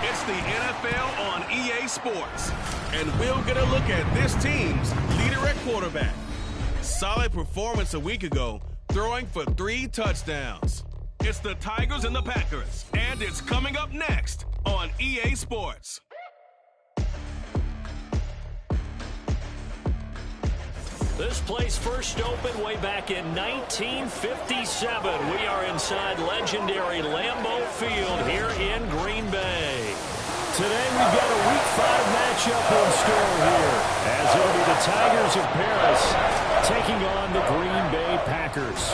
It's the NFL on EA Sports, and we'll get a look at this team's leader at quarterback. Solid performance a week ago, throwing for 3 touchdowns. It's the Tigers and the Packers, and it's coming up next on EA Sports. This place first opened way back in 1957. We are inside legendary Lambeau Field here in Green Bay. Today we've got a Week 5 matchup in store here, as it'll be the Tigers of Paris taking on the Green Bay Packers.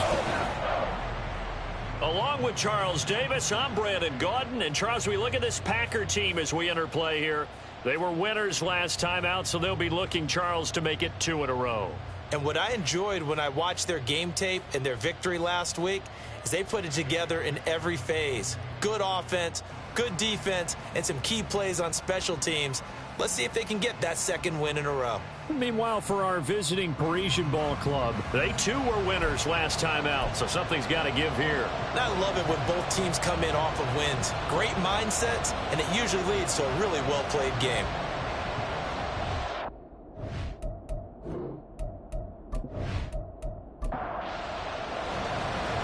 Along with Charles Davis, I'm Brandon Gaudin. And Charles, we look at this Packer team as we enter play here. They were winners last time out, so they'll be looking, Charles, to make it 2 in a row. And what I enjoyed when I watched their game tape and their victory last week is they put it together in every phase. Good offense, good defense, and some key plays on special teams. Let's see if they can get that 2nd win in a row. Meanwhile, for our visiting Parisian ball club, they too were winners last time out, so something's got to give here. And I love it when both teams come in off of wins. Great mindsets, and it usually leads to a really well-played game.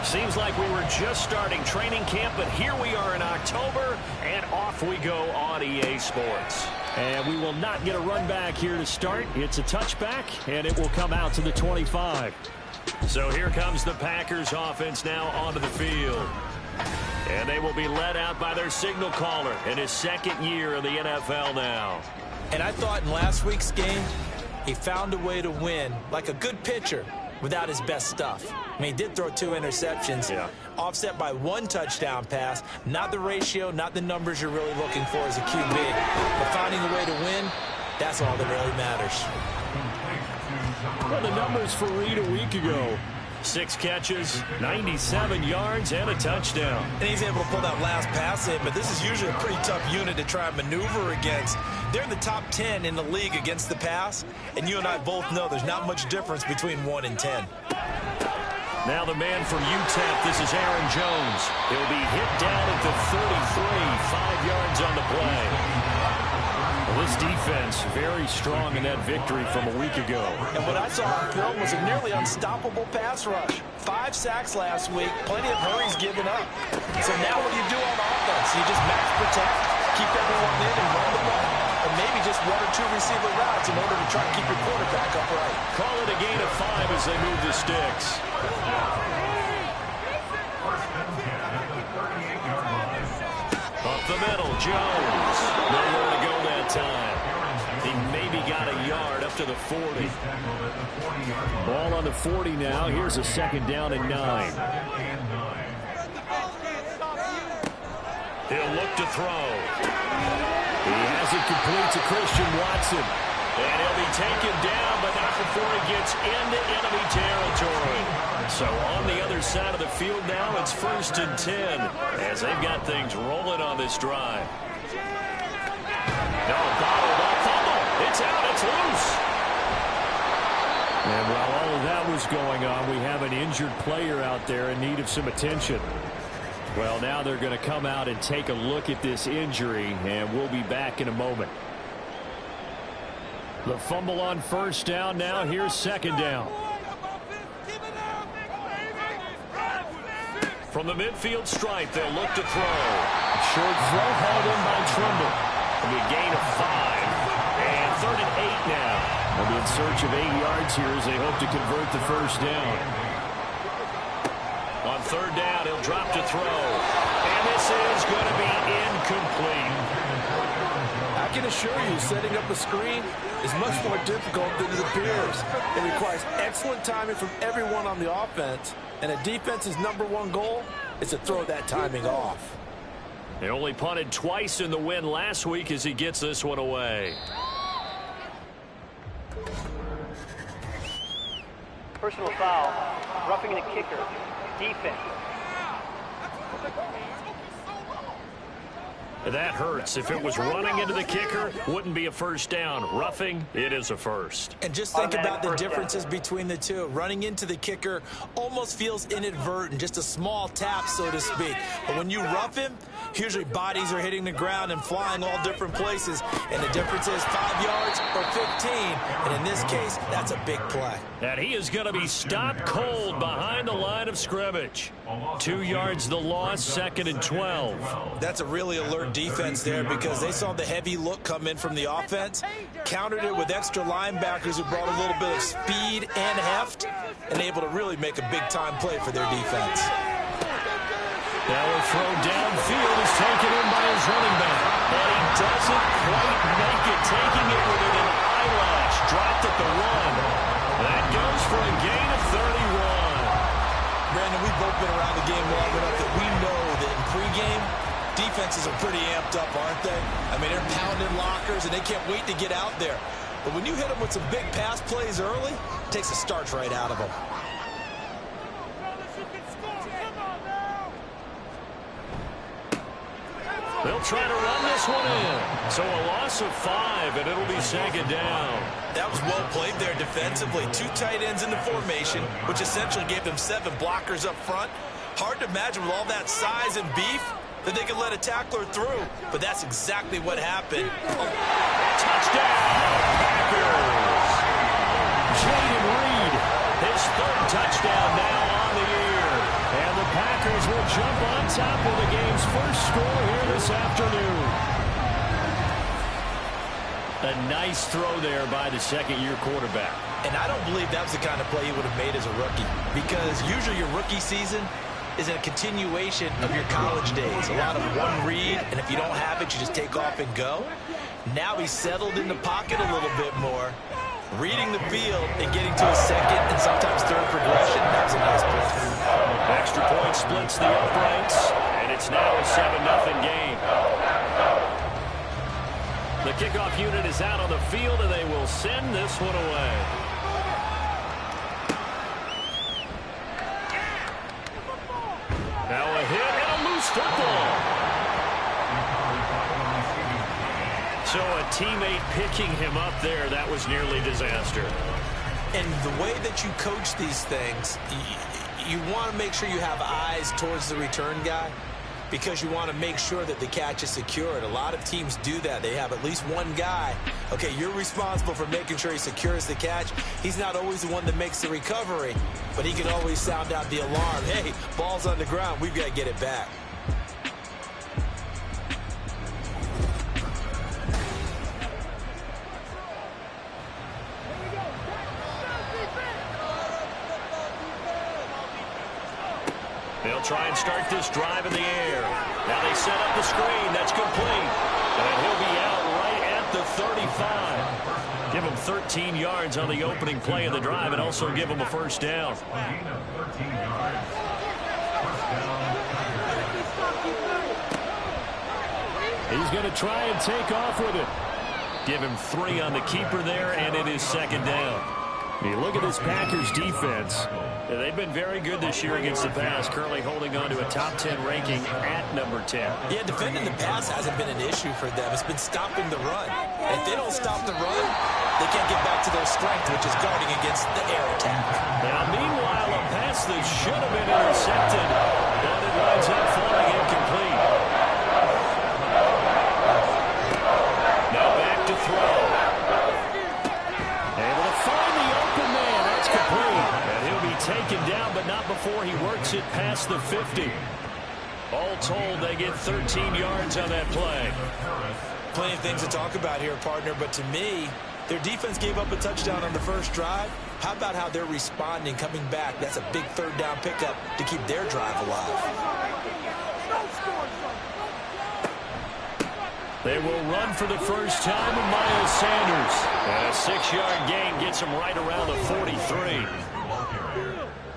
Seems like we were just starting training camp, but here we are in October, and off we go on EA Sports. And we will not get a run back here to start. It's a touchback, and it will come out to the 25. So here comes the Packers offense now onto the field. And they will be led out by their signal caller in his 2nd year in the NFL now. And I thought in last week's game, he found a way to win like a good pitcher without his best stuff. I mean, he did throw 2 interceptions, offset by 1 touchdown pass. Not the ratio, not the numbers you're really looking for as a QB. But finding a way to win, that's all that really matters. Well, the numbers for Reed a week ago. 6 catches, 97 yards, and a touchdown. And he's able to pull that last pass in, but this is usually a pretty tough unit to try and maneuver against. They're in the top 10 in the league against the pass, and you and I both know there's not much difference between 1 and 10. Now the man from UTEP, this is Aaron Jones. He'll be hit down at the 33, 5 yards on the play. Well, this defense very strong in that victory from a week ago. And what I saw on film was a nearly unstoppable pass rush. 5 sacks last week, plenty of hurries given up. So now what do you do on offense? You just match protect, keep everyone in and run the ball, or maybe just 1 or 2 receiver routes in order to try to keep your quarterback upright. Call it a gain of 5 as they move the sticks. Up the middle, Jones. Nowhere to go that time. He maybe got a yard up to the 40. Ball on the 40 now. Here's a 2nd down and 9. He'll look to throw. He has it complete to Christian Watson. And he'll be taken down, but not before he gets into enemy territory. So on the other side of the field now, it's 1st and 10 as they've got things rolling on this drive. No, bottled up fumble. It's out. It's loose. And while all of that was going on, we have an injured player out there in need of some attention. Well, now they're going to come out and take a look at this injury, and we'll be back in a moment. The fumble on 1st down. Now here's 2nd down. From the midfield stripe, they'll look to throw. Short throw held in by Trimble. of 5. And 3rd and 8 now. They'll be in search of 8 yards here as they hope to convert the first down. On 3rd down, he'll drop to throw. And this is going to be incomplete. I can assure you, setting up a screen is much more difficult than it appears. It requires excellent timing from everyone on the offense, and a defense's #1 goal is to throw that timing off. They only punted twice in the win last week as he gets this one away. Personal foul, roughing the kicker, defense. That hurts. If it was running into the kicker, wouldn't be a first down. Roughing, it is a first. And just think about the differences between the two. Running into the kicker almost feels inadvertent, just a small tap, so to speak. But when you rough him, usually bodies are hitting the ground and flying all different places. And the difference is 5 yards or 15. And in this case, that's a big play. And he is going to be stopped cold behind the line of scrimmage. 2 yards the loss, 2nd and 12. That's a really alert defense there because they saw the heavy look come in from the offense, countered it with extra linebackers who brought a little bit of speed and heft, and able to really make a big-time play for their defense. Now a throw downfield is taken in by his running back. And he doesn't quite make it, taking it within an eyelash. Dropped at the 1. That goes for a gain of 31. Brandon, we've both been around the game long enough that we know that in pregame, defenses are pretty amped up, aren't they? I mean, they're pounding lockers, and they can't wait to get out there. But when you hit them with some big pass plays early, it takes the starch right out of them. They'll try to run this one in. So a loss of 5, and it'll be 2nd down. That was well played there defensively. 2 tight ends in the formation, which essentially gave them 7 blockers up front. Hard to imagine with all that size and beef that they could let a tackler through. But that's exactly what happened. Touchdown, Packers! Jaden Reed, his 3rd touchdown now on the year. And the Packers will jump on top of the game's first score here this afternoon. A nice throw there by the 2nd-year quarterback. And I don't believe that was the kind of play he would have made as a rookie. Because usually your rookie season is a continuation of your college days. A lot of one read, and if you don't have it, you just take off and go. Now he's settled in the pocket a little bit more, reading the field and getting to a 2nd and sometimes 3rd progression. That was a nice play. Extra point splits the uprights, and it's now a 7-0 game. The kickoff unit is out on the field, and they will send this one away. Now a hit and a loose football. So a teammate picking him up there, that was nearly disaster. And the way that you coach these things, you want to make sure you have eyes towards the return guy because you want to make sure that the catch is secured. A lot of teams do that. They have at least one guy. Okay, you're responsible for making sure he secures the catch. He's not always the one that makes the recovery, but he can always sound out the alarm. Hey, ball's on the ground. We've got to get it back. They'll try and start this drive in the air. Now they set up the screen. That's complete. And he'll be out right at the 35. Give him 13 yards on the opening play of the drive and also give him a first down. He's going to try and take off with it. Give him 3 on the keeper there, and it is 2nd down. You look at this Packers defense. They've been very good this year against the pass, currently holding on to a top 10 ranking at number 10. Yeah, defending the pass hasn't been an issue for them. It's been stopping the run. And if they don't stop the run, they can't get back to their strength, which is guarding against the air attack. Now, meanwhile, a pass that should have been intercepted, but it winds up falling incomplete. Now back to throw. Able to find the open man. That's complete. And he'll be taken down, but not before he works it past the 50. All told, they get 13 yards on that play. Plenty of things to talk about here, partner, but to me, their defense gave up a touchdown on the first drive. How about how they're responding, coming back? That's a big third down pickup to keep their drive alive. They will run for the first time with Miles Sanders. And a 6-yard gain gets him right around the 43.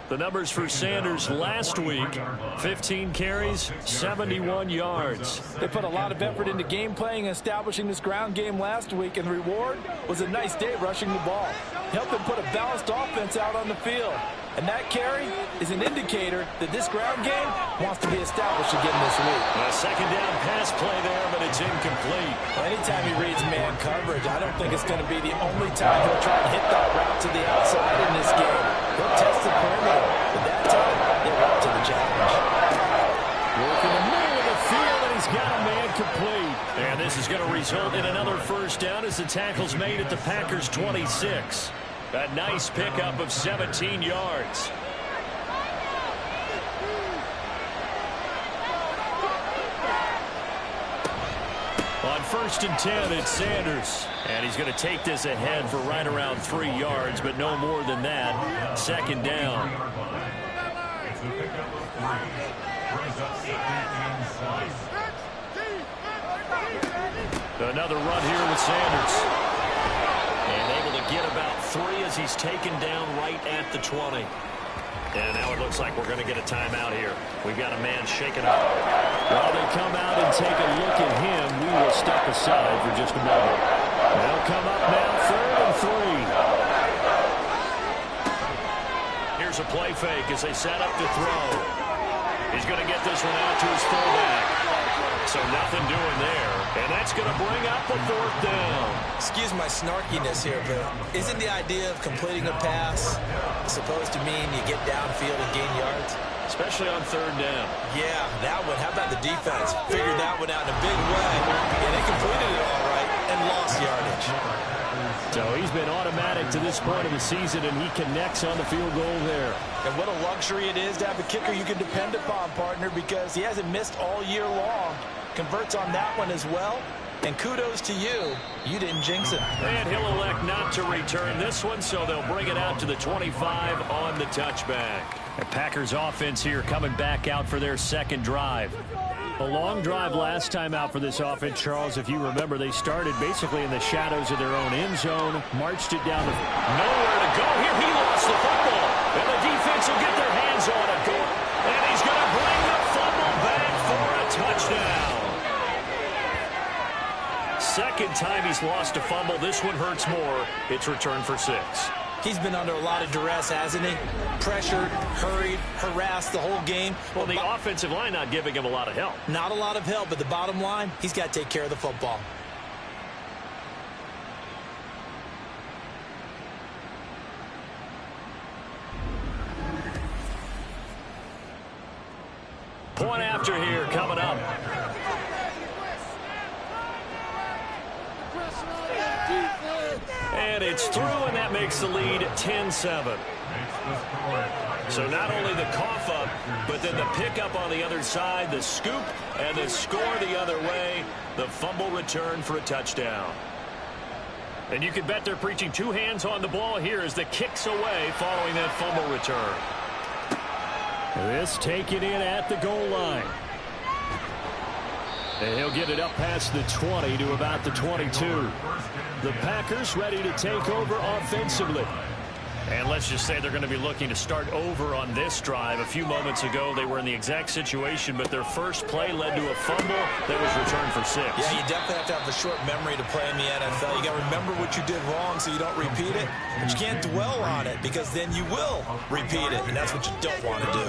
The numbers for Sanders last week, 15 carries, 71 yards. They put a lot of effort into game playing and establishing this ground game last week, and the reward was a nice day rushing the ball. Helped them put a balanced offense out on the field. And that carry is an indicator that this ground game wants to be established again this week. A second down pass play there, but it's incomplete. Well, anytime he reads man coverage, I don't think it's going to be the only time he'll try and hit that route to the outside in this game. He'll test the perimeter, but that time, they're up to the challenge. Work in the middle of the field, and he's got a man complete. And this is going to result in another first down as the tackle's made at the Packers' 26. A nice pickup of 17 yards. On 1st and 10, it's Sanders. And he's going to take this ahead for right around 3 yards, but no more than that. Second down. Another run here with Sanders. And able to get about 3 as he's taken down right at the 20. And now it looks like we're going to get a timeout here. We've got a man shaken up. While they come out and take a look at him, we will step aside for just a moment. They'll come up now, 3rd and 3. Here's a play fake as they set up to throw. He's going to get this one out to his fullback. So nothing doing there. And that's going to bring up a 4th down. Excuse my snarkiness here, but isn't the idea of completing a pass supposed to mean you get downfield and gain yards? Especially on 3rd down. Yeah, that one. How about the defense? Figured that one out in a big way. And they completed it all right and lost yardage. So he's been automatic to this point of the season, and he connects on the field goal there. And what a luxury it is to have a kicker you can depend upon, partner, because he hasn't missed all year long. Converts on that one as well. And kudos to you. You didn't jinx it. And he'll elect not to return this one, so they'll bring it out to the 25 on the touchback. The Packers offense here coming back out for their second drive. A long drive last time out for this offense, Charles. If you remember, they started basically in the shadows of their own end zone, marched it down to nowhere to go. Here he lost the football, and the defense will get their hands on it. And he's going to bring the fumble back for a touchdown. Second time he's lost a fumble. This one hurts more. It's returned for 6. He's been under a lot of duress, hasn't he? Pressured, hurried, harassed the whole game. Well, the offensive line not giving him a lot of help. Not a lot of help, but the bottom line, he's got to take care of the football. Point after here coming up. And it's through, and that makes the lead 10-7. So not only the cough up, but then the pickup on the other side, the scoop, and the score the other way, the fumble return for a touchdown. And you can bet they're preaching 2 hands on the ball here as the kick's away following that fumble return. This taken in at the goal line. And he'll get it up past the 20 to about the 22. The Packers ready to take over offensively. And let's just say they're going to be looking to start over on this drive. A few moments ago, they were in the exact situation, but their first play led to a fumble that was returned for 6. Yeah, you definitely have to have a short memory to play in the NFL. You got to remember what you did wrong so you don't repeat it, but you can't dwell on it because then you will repeat it, and that's what you don't want to do.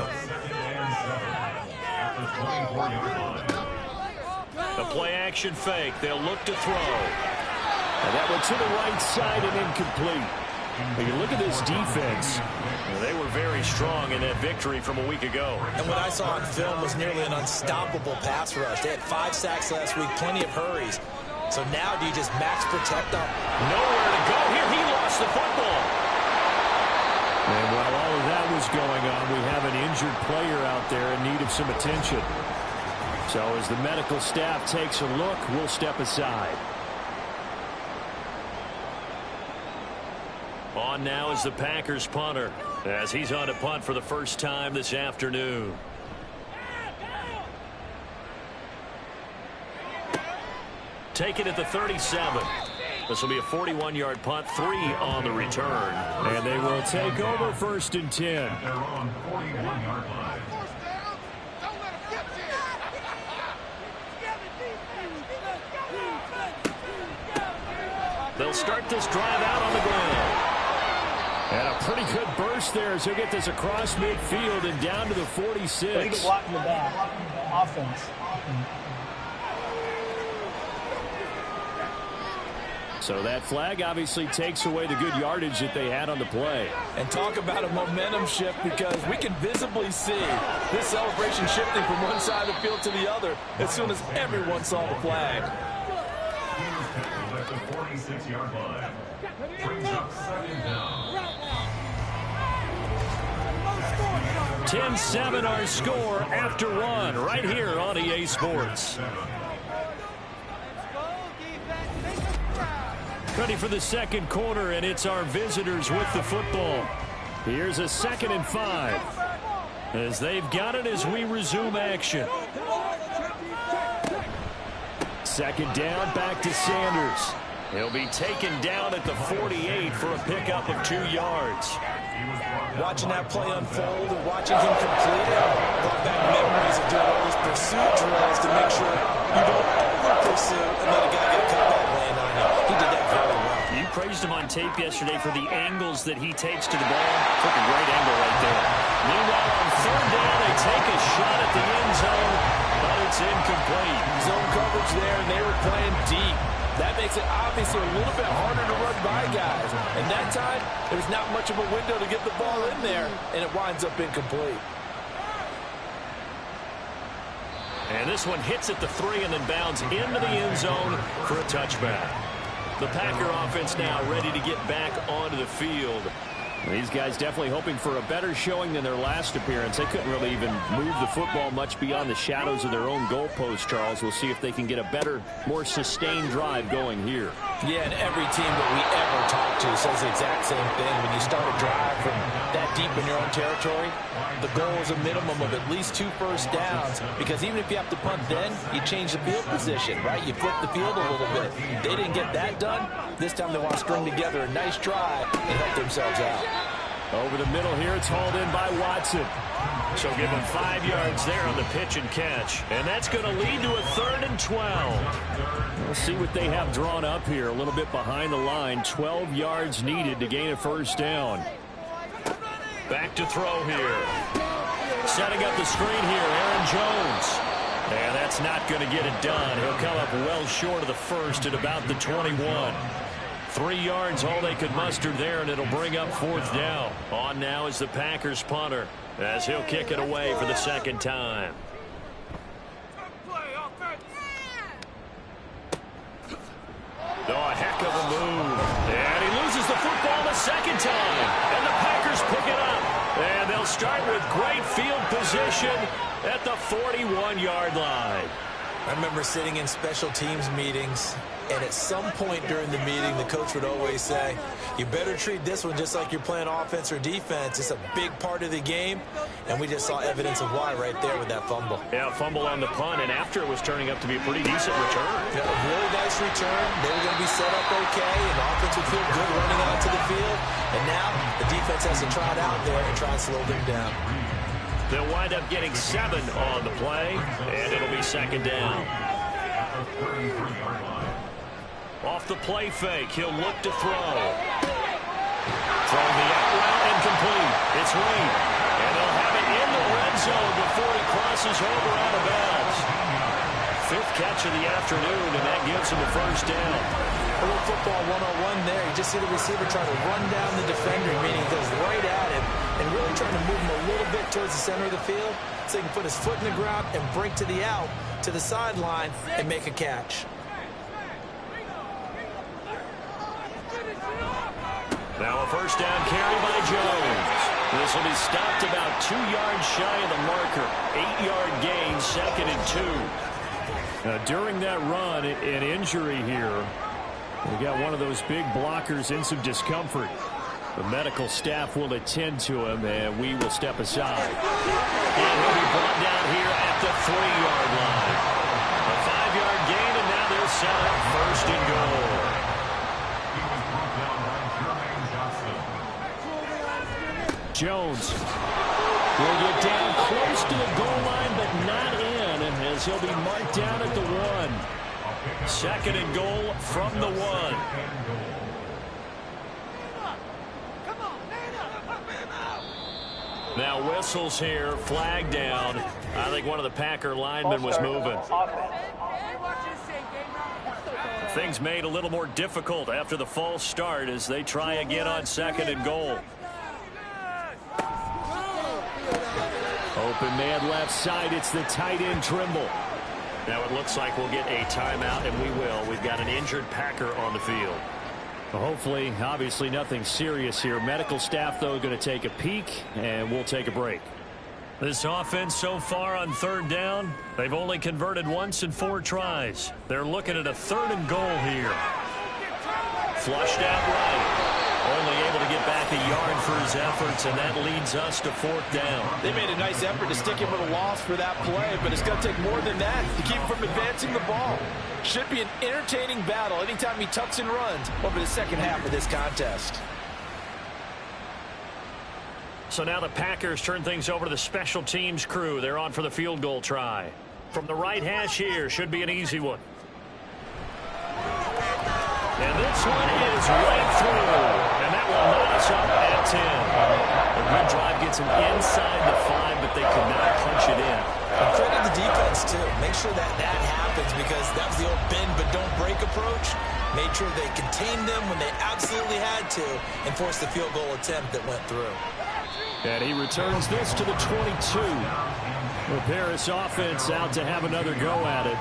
The play-action fake. They'll look to throw. And that one to the right side and incomplete. But you look at this defense. They were very strong in that victory from a week ago. And what I saw on film was nearly an unstoppable pass rush. They had 5 sacks last week, plenty of hurries. So now do you just max protect them? Nowhere to go. Here he lost the football. And while all of that was going on, we have an injured player out there in need of some attention. So as the medical staff takes a look, we'll step aside. On now is the Packers punter, as he's on to punt for the first time this afternoon. Taken at the 37. This will be a 41-yard punt, 3 on the return. And they will take over 1st and 10. They're on 41-yard line. They'll start this drive out on the ground. And a pretty good burst there as he'll get this across midfield and down to the 46. Pretty good block in the back. Offense. So that flag obviously takes away the good yardage that they had on the play. And talk about a momentum shift, because we can visibly see this celebration shifting from one side of the field to the other as soon as everyone saw the flag. At the 46-yard line. Brings up 2nd down. 10-7 our score after 1 right here on EA Sports. Ready for the second quarter, and it's our visitors with the football. Here's a 2nd and 5 as they've got it as we resume action. 2nd down, back to Sanders. He'll be taken down at the 48 for a pickup of 2 yards. Watching that play unfold and watching him complete it brought back memories of doing all those pursuit drills to make sure you don't over-pursue and let a guy get a cutback land on you. He did that very well. You praised him on tape yesterday for the angles that he takes to the ball. Took a great angle right there. Meanwhile, on 3rd down, they take a shot at the end zone, but it's incomplete. Zone coverage there, and they were playing deep. That makes it obviously a little bit harder to run by guys. And that time, there's not much of a window to get the ball in there, and it winds up incomplete. And this one hits at the 3 and then bounds into the end zone for a touchback. The Packer offense now ready to get back onto the field. These guys definitely hoping for a better showing than their last appearance. They couldn't really even move the football much beyond the shadows of their own goalpost, Charles. We'll see if they can get a better, more sustained drive going here. Yeah, and every team that we ever talk to says the exact same thing. When you start a drive from that deep in your own territory, the goal is a minimum of at least 2 first downs, because even if you have to punt then, you change the field position, right? You flip the field a little bit. They didn't get that done. This time they want to string together a nice drive and help themselves out. Over the middle here, it's hauled in by Watson. So give him 5 yards there on the pitch and catch. And that's going to lead to a 3rd and 12. We'll see what they have drawn up here. A little bit behind the line. 12 yards needed to gain a 1st down. Back to throw here. Setting up the screen here, Aaron Jones. And that's not going to get it done. He'll come up well short of the 1st at about the 21. 3 yards, all they could muster there, and it'll bring up 4th down. On now is the Packers punter, as he'll kick it away for the 2nd time. Oh, a heck of a move. And he loses the football the 2nd time. And the Packers pick it up. And they'll start with great field position at the 41-yard line. I remember sitting in special teams meetings, and at some point during the meeting, the coach would always say, you better treat this one just like you're playing offense or defense. It's a big part of the game, and we just saw evidence of why right there with that fumble. Yeah, fumble on the punt, and after it was turning up to be a pretty decent return. Yeah, a really nice return. They were going to be set up okay, and the offense would feel good running out to the field. And now the defense has to trot out there and try and slow them down. They'll wind up getting 7 on the play, and it'll be 2nd down. Off the play fake, he'll look to throw. Throwing the out route incomplete. It's Reed. And they'll have it in the red zone before he crosses over out of bounds. 5th catch of the afternoon, and that gives him a 1st down. A little football 101 there. You just see the receiver trying to run down the defender, meaning he goes right at him and really trying to move him a little bit towards the center of the field so he can put his foot in the ground and break to the out, to the sideline, and make a catch. Now a 1st down carry by Jones. The This will be stopped about 2 yards shy of the marker. 8-yard gain, 2nd and 2. During that run, an injury here. We got one of those big blockers in some discomfort. The medical staff will attend to him, and we will step aside. And he'll be brought down here at the 3-yard line. A 5-yard gain, and now they'll set up 1st and goal. Jones will get down close to the goal line, but not in, as he'll be marked down at the 1. 2nd and goal from the 1. Now whistles here, flag down. I think one of the Packer linemen was moving. Things made a little more difficult after the false start as they try again on 2nd and goal. Open man left side. It's the tight end Trimble. Now it looks like we'll get a timeout, and we will. We've got an injured Packer on the field. Well, hopefully, obviously nothing serious here. Medical staff, though, going to take a peek, and we'll take a break. This offense so far on 3rd down, they've only converted once in 4 tries. They're looking at a 3rd and goal here. Flushed out right. Only able to get back a yard for his efforts, and that leads us to 4th down. They made a nice effort to stick him with a loss for that play, but it's going to take more than that to keep him from advancing the ball. Should be an entertaining battle anytime he tucks and runs over the second half of this contest. So now the Packers turn things over to the special teams crew. They're on for the field goal try. From the right hash here, should be an easy one. And this one is right through. And that will knock us up at 10. A good drive gets them inside the 5, but they could not punch it in. Credit the defense, too. Make sure that happens, because that was the old bend but don't break approach. Made sure they contained them when they absolutely had to and forced the field goal attempt that went through. And he returns this to the 22. The Paris offense out to have another go at it.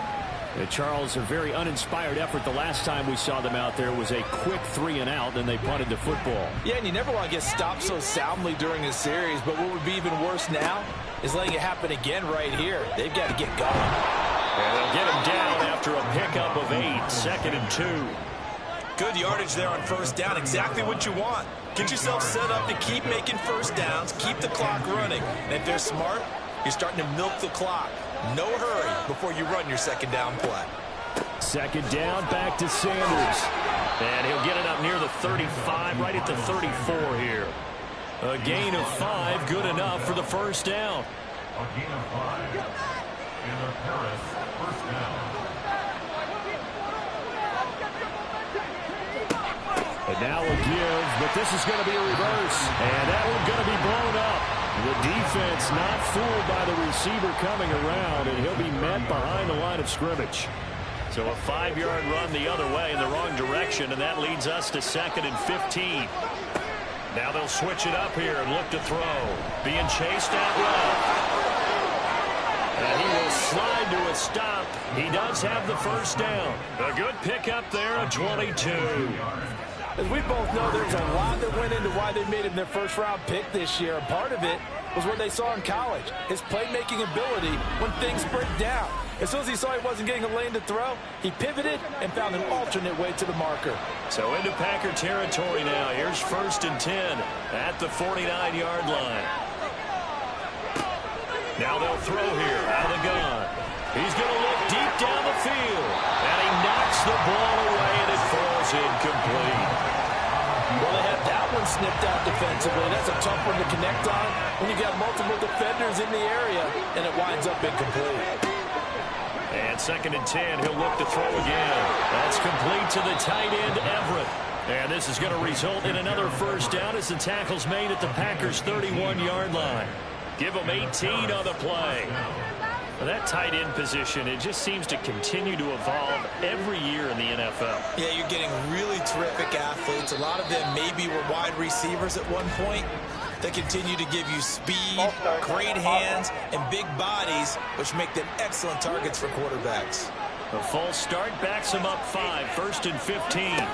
Charles, a very uninspired effort. The last time we saw them out there was a quick 3 and out, and they punted the football. Yeah, and you never want to get stopped so soundly during a series, but what would be even worse now is letting it happen again right here. They've got to get going. And they'll get him down after a pickup of 8, 2nd and 2. Good yardage there on 1st down, exactly what you want. Get yourself set up to keep making 1st downs, keep the clock running. And if they're smart, you're starting to milk the clock. No hurry before you run your 2nd down play. 2nd down, back to Sanders. And he'll get it up near the 35, right at the 34 here. A gain of 5, good enough for the 1st down. A gain of 5. And the Paris 1st down. And now a give, but this is going to be a reverse. And that one's going to be blown up. The defense not fooled by the receiver coming around, and he'll be met behind the line of scrimmage. So a 5-yard run the other way in the wrong direction, and that leads us to 2nd and 15. Now they'll switch it up here and look to throw. Being chased out left. And he will slide to a stop. He does have the 1st down. A good pickup there at 22. As we both know, there's a lot that went into why they made him their 1st-round pick this year. And part of it was what they saw in college, his playmaking ability when things break down. As soon as he saw he wasn't getting a lane to throw, he pivoted and found an alternate way to the marker. So into Packer territory now. Here's 1st and 10 at the 49-yard line. Now they'll throw here out of the gun. He's going to look deep down the field. And he knocks the ball away, and it falls incomplete. Well, they had that one snipped out defensively. That's a tough one to connect on when you got multiple defenders in the area, and it winds up incomplete. And 2nd and 10, he'll look to throw again. That's complete to the tight end, Everett. And this is going to result in another 1st down as the tackle's made at the Packers' 31-yard line. Give them 18 on the play. Well, that tight end position, it just seems to continue to evolve every year in the NFL. Yeah, you're getting really terrific athletes. A lot of them maybe were wide receivers at one point. They continue to give you speed, great hands, and big bodies, which make them excellent targets for quarterbacks. A false start backs him up 5, 1st and 15.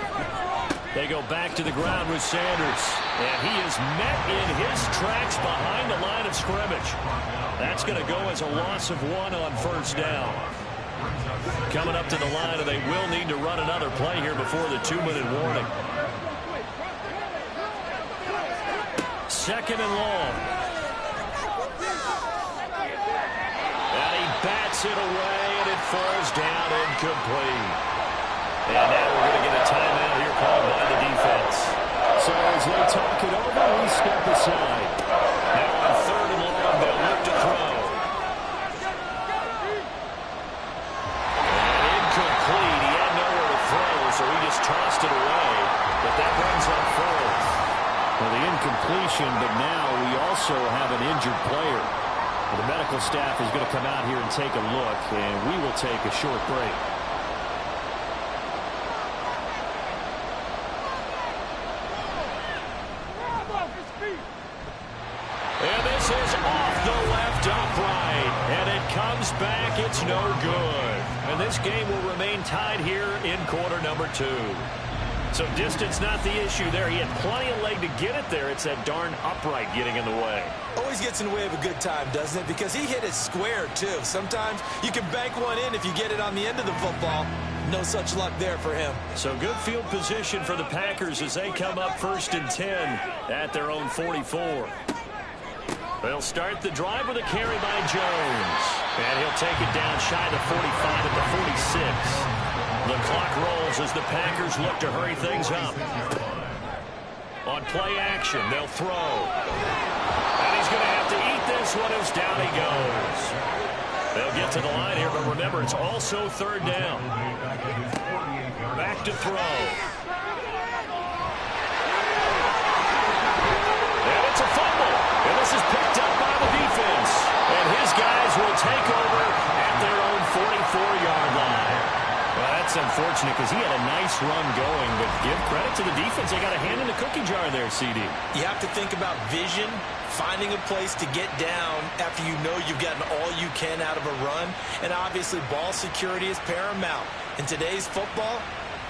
They go back to the ground with Sanders. And he is met in his tracks behind the line of scrimmage. That's going to go as a loss of 1 on first down. Coming up to the line, and they will need to run another play here before the 2-minute warning. Second and long. And he bats it away, and it falls down incomplete. And now we're going to get a timeout here called by the defense. So as they talk it over, we step aside. Now on third and long, they'll look to throw. And incomplete. He had nowhere to throw, so he just tossed it away. But that brings up fourth. Well, the incompletion, but now we also have an injured player. Well, the medical staff is going to come out here and take a look, and we will take a short break. And this is off the left upright, and it comes back. It's no good. And this game will remain tied here in quarter number 2. So distance not the issue there. He had plenty of leg to get it there. It's that darn upright getting in the way. Always gets in the way of a good time, doesn't it? Because he hit it square, too. Sometimes you can bank one in if you get it on the end of the football. No such luck there for him. So good field position for the Packers as they come up 1st and 10 at their own 44. They'll start the drive with a carry by Jones. And he'll take it down shy of the 45 at the 46. The clock rolls as the Packers look to hurry things up. On play action, they'll throw. And he's going to have to eat this one as down he goes. They'll get to the line here, but remember, it's also third down. Back to throw. And it's a fumble. And this is picked up by the defense. And his guys will take over at their own 44-yard line. Well, that's unfortunate because he had a nice run going, but give credit to the defense. They got a hand in the cookie jar there, CD. You have to think about vision, finding a place to get down after you know you've gotten all you can out of a run, and obviously ball security is paramount. In today's football,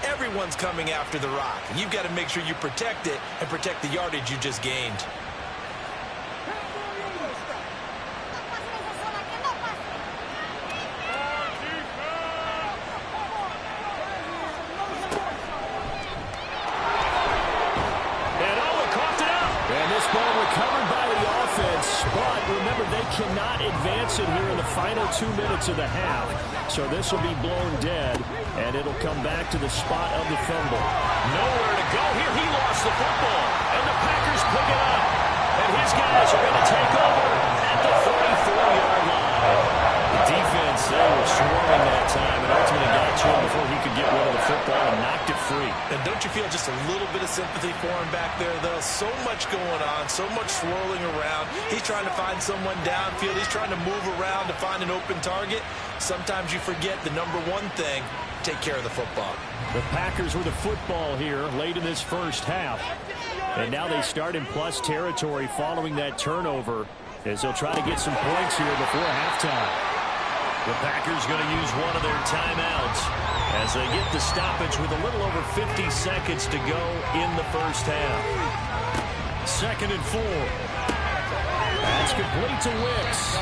everyone's coming after the rock. You've got to make sure you protect it and protect the yardage you just gained. But remember, they cannot advance it here in the final 2 minutes of the half. So this will be blown dead, and it'll come back to the spot of the fumble. Nowhere to go here. He lost the football, and the Packers pick it up. And his guys are going to take over at the 44-yard line. The defense, they were swarming that time, and ultimately got to him before he could get rid of the football and knocked it free. And don't you feel just a little bit of sympathy for him back there, though? So much going on, so much swirling around. He's trying to find someone downfield. He's trying to move around to find an open target. Sometimes you forget the number one thing, take care of the football. The Packers with the football here late in this first half. And now they start in plus territory following that turnover as they'll try to get some points here before halftime. The Packers going to use one of their timeouts as they get the stoppage with a little over 50 seconds to go in the first half. 2nd and 4. That's complete to Wicks.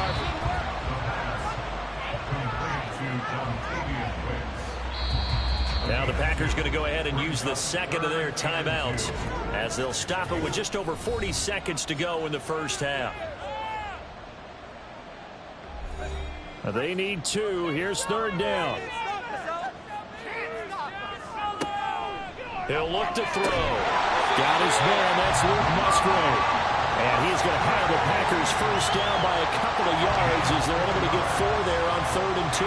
Now the Packers going to go ahead and use the second of their timeouts as they'll stop it with just over 40 seconds to go in the first half. They need 2. Here's third down. He'll look to throw. Got his man. That's Luke Musgrave. And he's going to have the Packers first down by a couple of yards as they're able to get 4 there on 3rd and 2.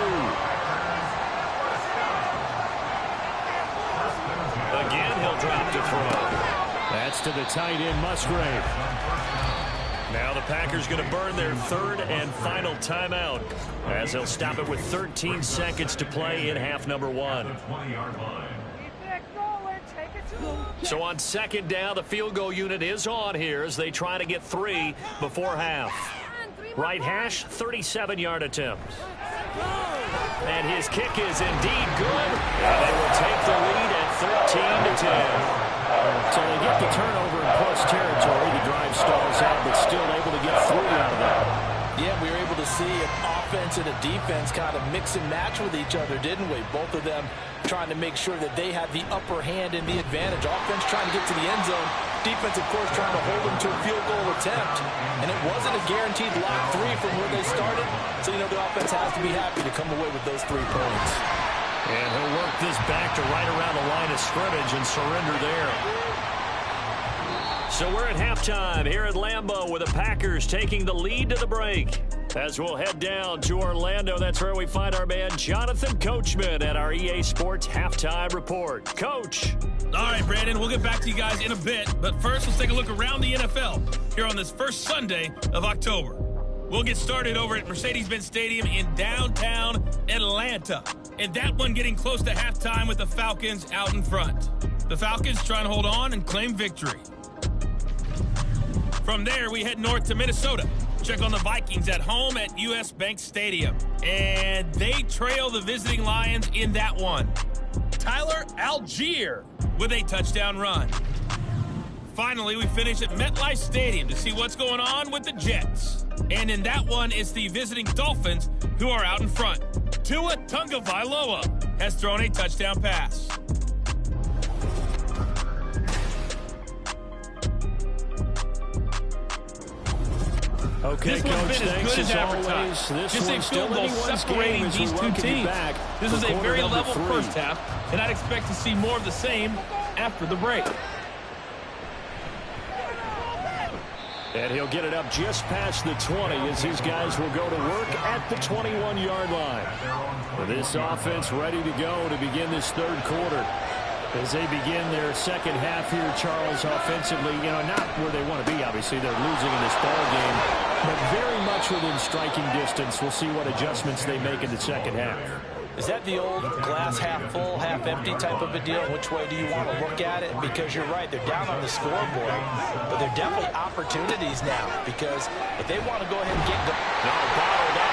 Again, he'll drop to throw. That's to the tight end, Musgrave. Now the Packers going to burn their 3rd and final timeout as they'll stop it with 13 seconds to play in half number 1. So on 2nd down, the field goal unit is on here as they try to get 3 before half. Right hash, 37-yard attempt. And his kick is indeed good. And they will take the lead at 13-10. offense and a defense kind of mix and match with each other, didn't we? Both of them trying to make sure that they have the upper hand and the advantage. Offense trying to get to the end zone. Defense, of course, trying to hold them to a field goal attempt. And it wasn't a guaranteed lock 3 from where they started. So, you know, the offense has to be happy to come away with those 3 points. And he'll work this back to right around the line of scrimmage and surrender there. So we're at halftime here at Lambeau with the Packers taking the lead to the break. As we'll head down to Orlando, that's where we find our man Jonathan Coachman at our EA Sports Halftime Report. Coach. All right, Brandon, we'll get back to you guys in a bit. But first, let's take a look around the NFL here on this first Sunday of October. We'll get started over at Mercedes-Benz Stadium in downtown Atlanta. And that one getting close to halftime with the Falcons out in front. The Falcons trying to hold on and claim victory. From there, we head north to Minnesota. Check on the Vikings at home at US Bank Stadium. And they trail the visiting Lions in that one. Tyler Algier with a touchdown run. Finally, we finish at MetLife Stadium to see what's going on with the Jets. And in that one, it's the visiting Dolphins who are out in front. Tua Tagovailoa has thrown a touchdown pass. Okay, this Coach, one's been as good as advertised. Just a field goal separating these two teams. This is a very level first half, and I'd expect to see more of the same after the break. And he'll get it up just past the 20 as these guys will go to work at the 21-yard line. This offense ready to go to begin this third quarter. As they begin their second half here, Charles, offensively, you know, not where they want to be, obviously. They're losing in this ball game, but very much within striking distance. We'll see what adjustments they make in the second half. Is that the old glass half full, half empty type of a deal? Which way do you want to look at it? Because you're right, they're down on the scoreboard, but they're definitely opportunities now, because if they want to go ahead and get... No, bottled up.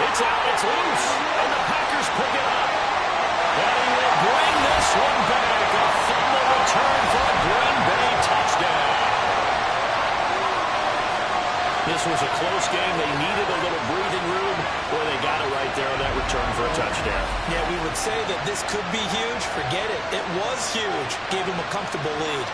It's out, it's loose, and the Packers pick it up. And he will bring this one back. A fumble return for a Green Bay touchdown. This was a close game. They needed a little breathing room. Boy, they got it right there on that return for a touchdown. Yeah, we would say that this could be huge. Forget it. It was huge. Gave him a comfortable lead.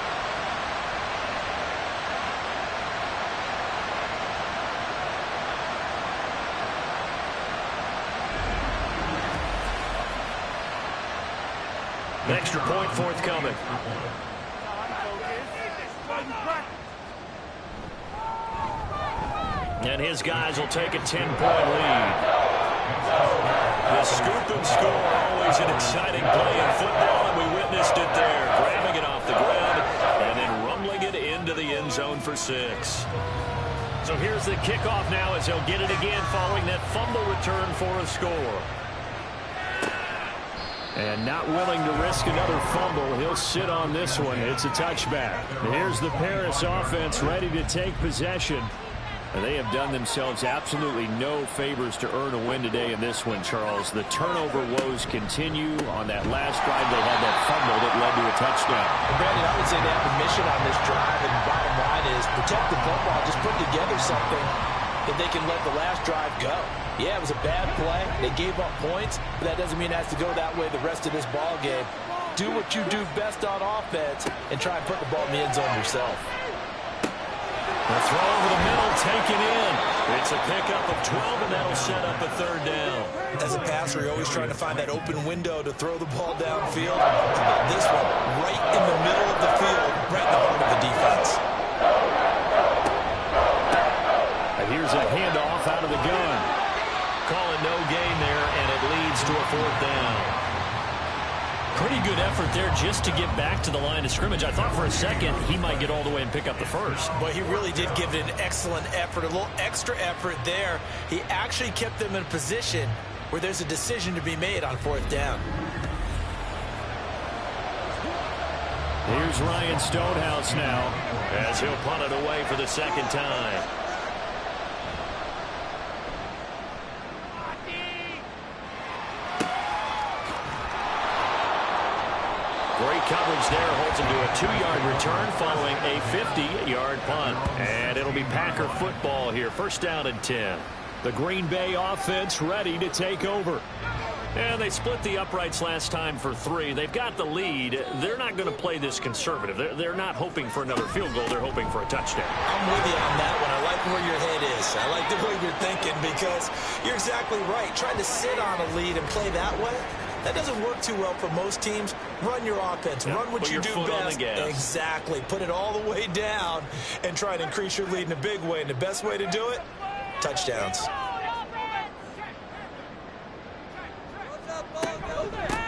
Extra point forthcoming. And his guys will take a 10-point lead. The scoop and score, always an exciting play in football, and we witnessed it there. Grabbing it off the ground and then rumbling it into the end zone for 6. So here's the kickoff now as he'll get it again following that fumble return for a score. And not willing to risk another fumble, he'll sit on this one. It's a touchback. Here's the Paris offense ready to take possession. And they have done themselves absolutely no favors to earn a win today in this one, Charles. The turnover woes continue. On that last drive, they had that fumble that led to a touchdown. Brandon, I would say they have the mission on this drive, and the bottom line is protect the football. Just put together something that they can let the last drive go. Yeah, it was a bad play. They gave up points, but that doesn't mean it has to go that way the rest of this ball game. Do what you do best on offense and try and put the ball in the end zone yourself. The throw over the middle, taken in. It's a pickup of 12, and that'll set up a third down. As a passer, you're always trying to find that open window to throw the ball downfield. This one, right in the middle of the field, right in the heart of the defense. And here's a handoff out of the gun. Calling no gain there, and it leads to a fourth down. Pretty good effort there just to get back to the line of scrimmage. I thought for a second he might get all the way and pick up the first. But he really did give it an excellent effort, a little extra effort there. He actually kept them in a position where there's a decision to be made on fourth down. Here's Ryan Stonehouse now as he'll punt it away for the second time. Great coverage there, holds him to a 2-yard return following a 50-yard punt. And it'll be Packer football here, first down and 10. The Green Bay offense ready to take over. And they split the uprights last time for 3. They've got the lead. They're not going to play this conservative. They're not hoping for another field goal. They're hoping for a touchdown. I'm with you on that one. I like where your head is. I like the way you're thinking because you're exactly right. Trying to sit on a lead and play that way, that doesn't work too well for most teams. Run your offense. Run what you do best. Exactly. Put it all the way down and try and increase your lead in a big way. And the best way to do it, touchdowns.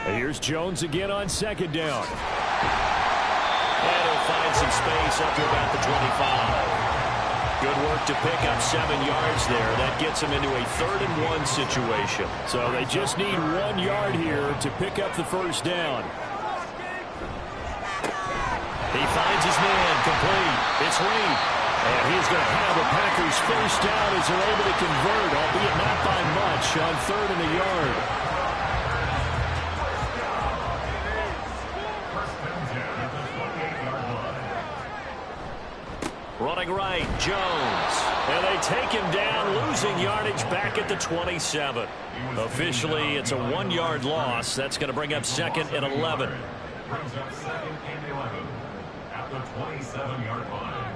Here's Jones again on second down. And he'll find some space up to about the 25. Good work to pick up 7 yards there. That gets him into a 3rd and 1 situation. So they just need 1 yard here to pick up the first down. He finds his man complete. It's Reed. And he's going to have the Packers first down as they're able to convert, albeit not by much, on 3rd and a yard. Running right, Jones. And they take him down, losing yardage back at the 27. Officially, it's a 1-yard loss. That's going to bring up 2nd and 11. Brings up 2nd and 11 at the 27-yard line.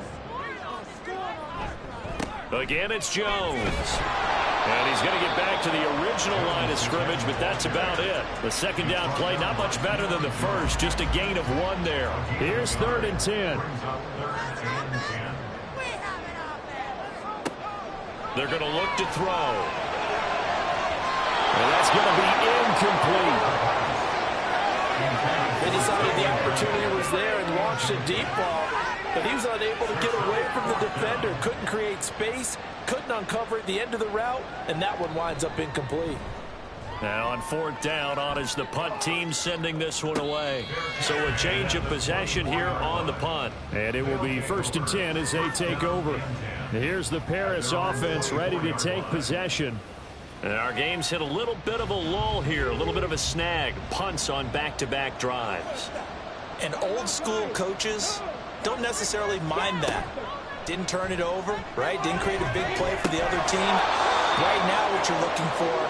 Again, it's Jones. And he's going to get back to the original line of scrimmage, but that's about it. The second down play, not much better than the first, just a gain of 1 there. Here's 3rd and 10. They're going to look to throw. And that's going to be incomplete. They decided the opportunity was there and launched a deep ball, but he was unable to get away from the defender. Couldn't create space, couldn't uncover at the end of the route, and that one winds up incomplete. Now on 4th down, on is the punt team sending this one away. So a change of possession here on the punt. And it will be 1st and 10 as they take over. Here's the Paris offense ready to take possession. And our game's hit a little bit of a lull here, a little bit of a snag. Punts on back-to-back drives. And old school coaches don't necessarily mind that. Didn't turn it over, right? Didn't create a big play for the other team. Right now what you're looking for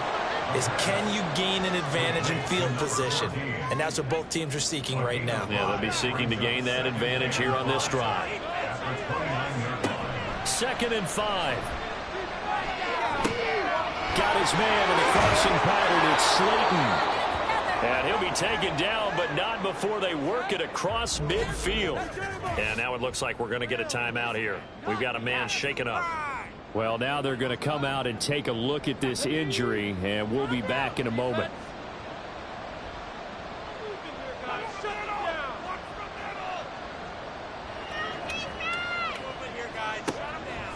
is can you gain an advantage in field position? And that's what both teams are seeking right now. Yeah, they'll be seeking to gain that advantage here on this drive. 2nd and 5. Got his man in the crossing pattern. It's Slayton. And he'll be taken down, but not before they work it across midfield. And now it looks like we're going to get a timeout here. We've got a man shaken up. Well, now they're going to come out and take a look at this injury, and we'll be back in a moment.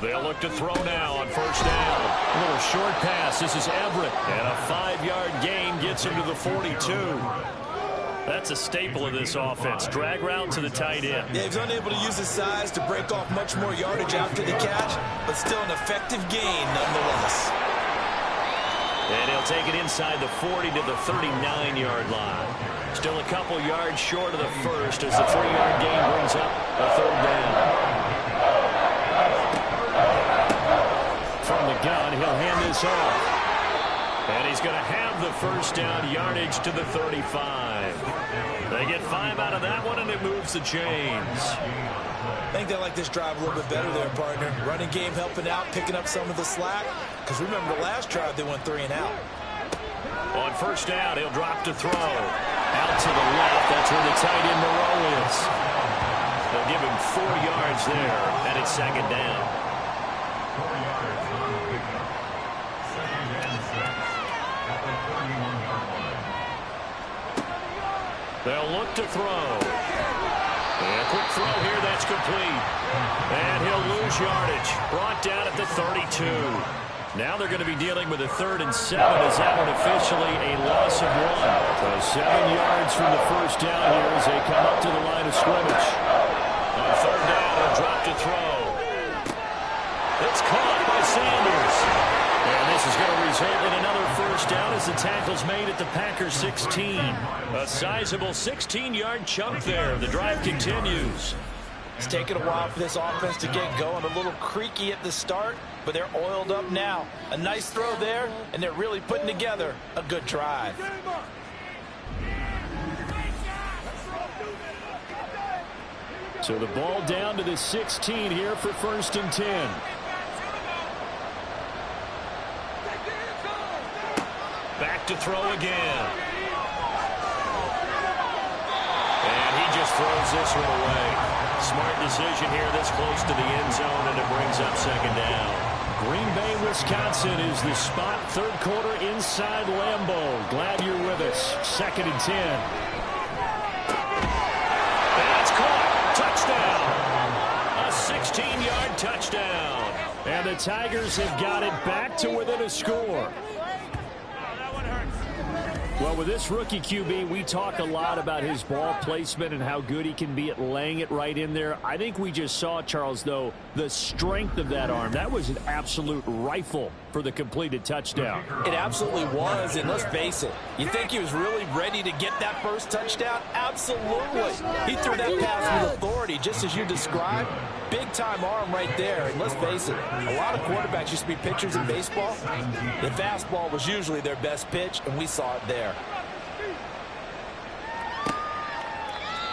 They'll look to throw now on 1st down. A little short pass. This is Everett. And a 5-yard gain gets him to the 42. That's a staple of this offense. Drag route to the tight end. Yeah, he's unable to use his size to break off much more yardage after the catch, but still an effective gain nonetheless. And he'll take it inside the 40 to the 39-yard line. Still a couple yards short of the first as the 3-yard gain brings up a 3rd down. From the gun, he'll hand this off. And he's going to have the first down, yardage to the 35. They get 5 out of that one, and it moves the chains. I think they like this drive a little bit better there, partner. Running game helping out, picking up some of the slack. Because remember, the last drive, they went 3 and out. On 1st down, he'll drop to throw. Out to the left, that's where the tight end Moreau is. They'll give him 4 yards there, and it's 2nd down. They'll look to throw. And a quick throw here, that's complete. And he'll lose yardage. Brought down at the 32. Now they're going to be dealing with a 3rd and 7 as that one officially a loss of 1. So 7 yards from the first down here as they come up to the line of scrimmage. On 3rd down, a drop to throw. It's caught by Sanders. And this is going to result in another first down as the tackle's made at the Packers 16. A sizable 16-yard chunk there. The drive continues. It's taken a while for this offense to get going. A little creaky at the start, but they're oiled up now. A nice throw there, and they're really putting together a good drive. So the ball down to the 16 here for 1st and 10. Back to throw again. And he just throws this one away. Smart decision here this close to the end zone, and it brings up 2nd down. Green Bay, Wisconsin is the spot. 3rd quarter inside Lambeau. Glad you're with us. 2nd and 10. That's caught. Touchdown. A 16-yard touchdown. And the Tigers have got it back to within a score. Well, with this rookie QB, we talk a lot about his ball placement and how good he can be at laying it right in there. I think we just saw, Charles, though, the strength of that arm. That was an absolute rifle for the completed touchdown. It absolutely was, and let's face it, you think he was really ready to get that first touchdown? Absolutely. He threw that pass with authority, just as you described. Big-time arm right there, and let's face it, a lot of quarterbacks used to be pitchers in baseball. The fastball was usually their best pitch, and we saw it there.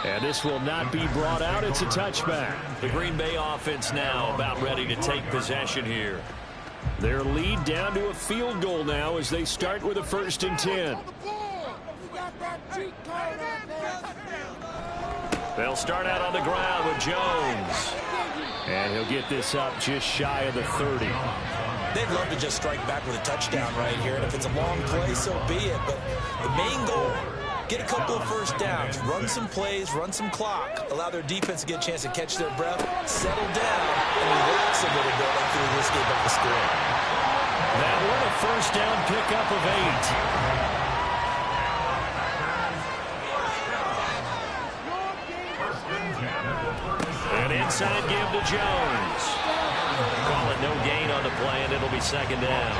And this will not be brought out. It's a touchback. The Green Bay offense now about ready to take possession here. Their lead down to a field goal now as they start with a 1st and 10. They'll start out on the ground with Jones. And he'll get this up just shy of the 30. They'd love to just strike back with a touchdown right here. And if it's a long play, so be it. But the main goal, get a couple of first downs, run some plays, run some clock, allow their defense to get a chance to catch their breath, settle down, and relax a little bit after they just gave up the score. That one a 1st down pickup of 8. An inside give to Jones. Call it no gain on the play, and it'll be 2nd down.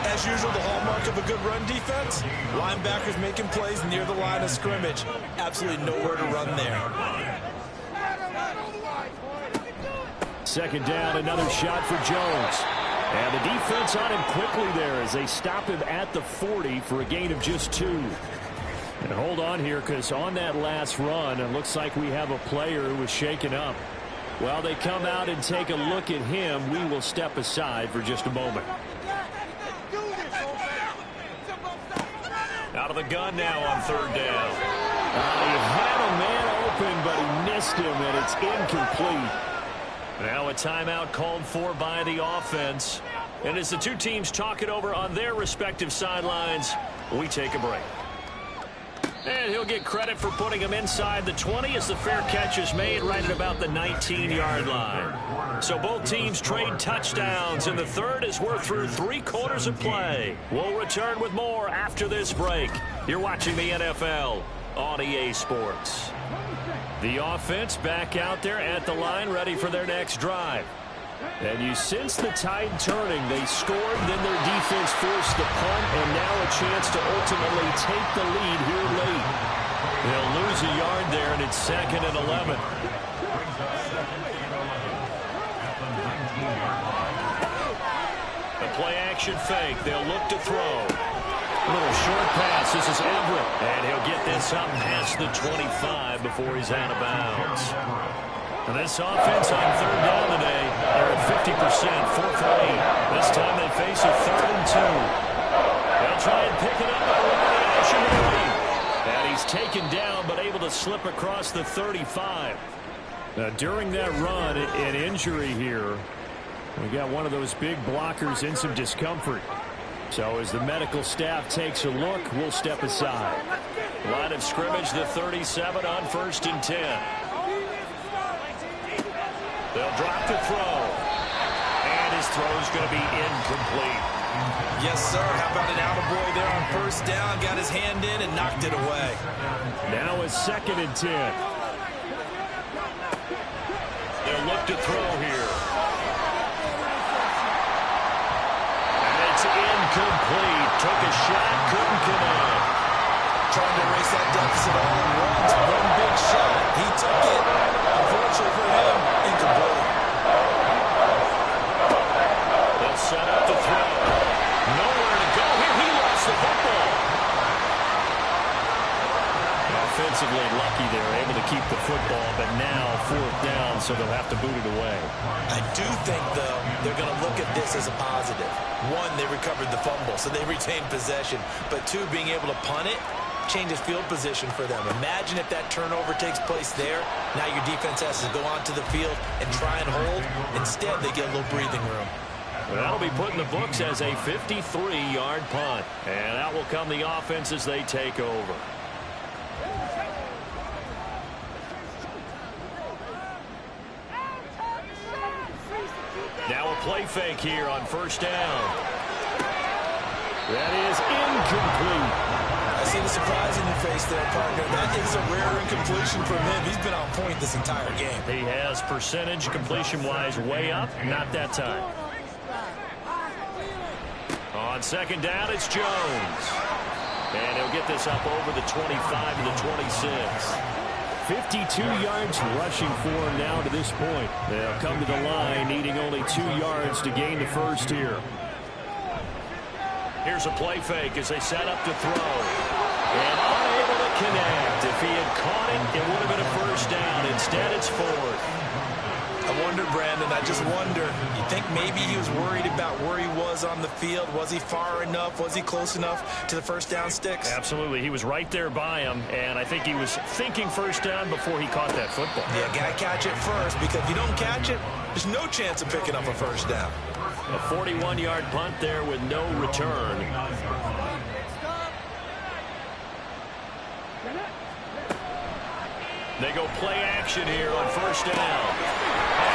As usual, the hallmark of a good run defense, linebackers making plays near the line of scrimmage. Absolutely nowhere to run there. 2nd down, another shot for Jones. And the defense on him quickly there as they stop him at the 40 for a gain of just 2. And hold on here, because on that last run, it looks like we have a player who was shaken up. While they come out and take a look at him, we will step aside for just a moment. Out of the gun now on 3rd down. He had a man open, but he missed him, and it's incomplete. Now a timeout called for by the offense. And as the two teams talk it over on their respective sidelines, we take a break. And he'll get credit for putting him inside the 20 as the fair catch is made right at about the 19-yard line. So both teams trade touchdowns in the 3rd as we're through 3 quarters of play. We'll return with more after this break. You're watching the NFL on EA Sports. The offense back out there at the line, ready for their next drive. And you sense the tide turning. They scored, then their defense forced the punt, and now a chance to ultimately take the lead here late. They'll lose a yard there, and it's 2nd and 11. The play-action fake. They'll look to throw. A little short pass. This is Everett, and he'll get this up past the 25 before he's out of bounds. And this offense on 3rd down today, they're at 50%, 4 for 8. This time they face a 3rd and 2. They'll try and pick it up by running the action early. And he's taken down, but able to slip across the 35. Now, during that run, an injury here. We got one of those big blockers in some discomfort. So as the medical staff takes a look, we'll step aside. Line of scrimmage, the 37 on 1st and 10. They'll drop to throw. And his throw's going to be incomplete. Yes, sir. How about an attaboy there on 1st down? Got his hand in and knocked it away. Now a 2nd and 10. They'll look to throw here. And it's incomplete. Took a shot, couldn't connect. Trying to erase that deficit all at once. One big shot. He took it. Unfortunately for him, keep the football, but now 4th down, so they'll have to boot it away. I do think, though, they're going to look at this as a positive. One, they recovered the fumble, so they retained possession. But two, being able to punt it changes field position for them. Imagine if that turnover takes place there. Now your defense has to go onto the field and try and hold. Instead, they get a little breathing room. Well, that'll be put in the books as a 53-yard punt. And out will come the offense as they take over. Now a play fake here on 1st down. That is incomplete. I see the surprise in your face there, partner. That is a rare incompletion from him. He's been on point this entire game. He has percentage completion-wise way up. Not that time. On 2nd down, it's Jones. And he'll get this up over the 25 to the 26. 52 yards rushing for him now to this point. They'll come to the line needing only 2 yards to gain the first here. Here's a play fake as they set up to throw. And unable to connect. If he had caught it, it would have been a 1st down. Instead, it's 4th. I wonder, Brandon, I just wonder, you think maybe he was worried about where he was on the field? Was he far enough? Was he close enough to the 1st down sticks? Absolutely. He was right there by him, and I think he was thinking 1st down before he caught that football. Yeah, got to catch it first, because if you don't catch it, there's no chance of picking up a 1st down. A 41-yard punt there with no return. They go play action here on 1st down.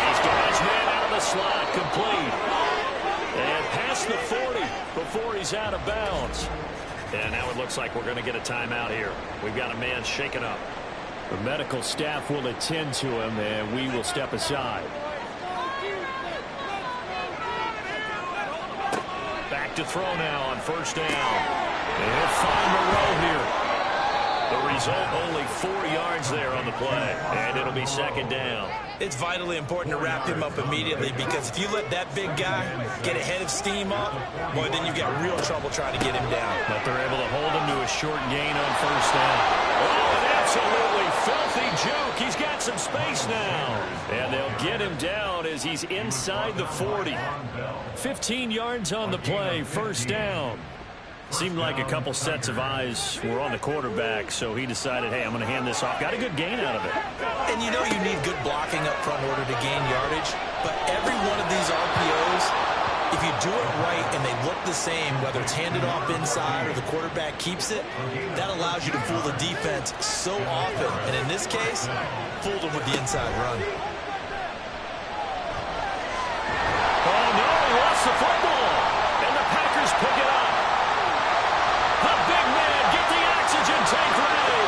He's got his man out of the slot, complete. And past the 40 before he's out of bounds. And now it looks like we're going to get a timeout here. We've got a man shaken up. The medical staff will attend to him, and we will step aside. Back to throw now on 1st down. And he'll find Moreau here. The result, only 4 yards there on the play, and it'll be 2nd down. It's vitally important to wrap him up immediately, because if you let that big guy get a head of steam up, boy, then you've got real trouble trying to get him down. But they're able to hold him to a short gain on 1st down. Oh, an absolutely filthy juke. He's got some space now. And they'll get him down as he's inside the 40. 15 yards on the play, 1st down. Seemed like a couple sets of eyes were on the quarterback, so he decided, hey, I'm going to hand this off. Got a good gain out of it. And you know you need good blocking up front in order to gain yardage, but every one of these RPOs, if you do it right and they look the same, whether it's handed off inside or the quarterback keeps it, that allows you to fool the defense so often. And in this case, fooled them with the inside run. Oh, no, he lost the football. And the Packers pick it up. The big man, get the oxygen tank ready.